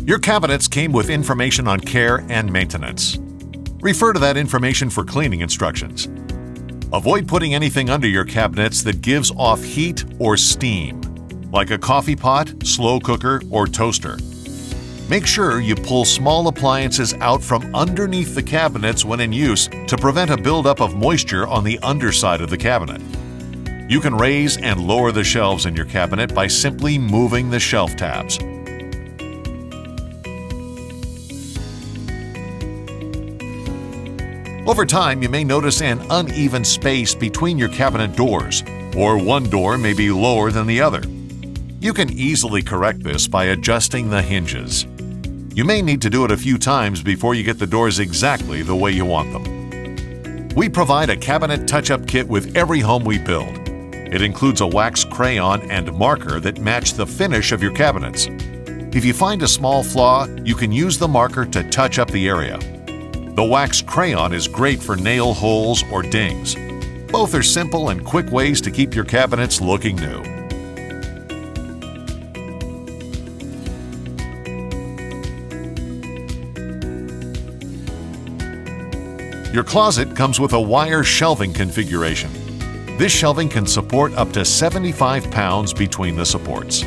Your cabinets came with information on care and maintenance. Refer to that information for cleaning instructions. Avoid putting anything under your cabinets that gives off heat or steam, like a coffee pot, slow cooker, or toaster. Make sure you pull small appliances out from underneath the cabinets when in use to prevent a buildup of moisture on the underside of the cabinet. You can raise and lower the shelves in your cabinet by simply moving the shelf tabs. Over time, you may notice an uneven space between your cabinet doors, or one door may be lower than the other. You can easily correct this by adjusting the hinges. You may need to do it a few times before you get the doors exactly the way you want them. We provide a cabinet touch-up kit with every home we build. It includes a wax crayon and marker that match the finish of your cabinets. If you find a small flaw, you can use the marker to touch up the area. The wax crayon is great for nail holes or dings. Both are simple and quick ways to keep your cabinets looking new. Your closet comes with a wire shelving configuration. This shelving can support up to 75 pounds between the supports.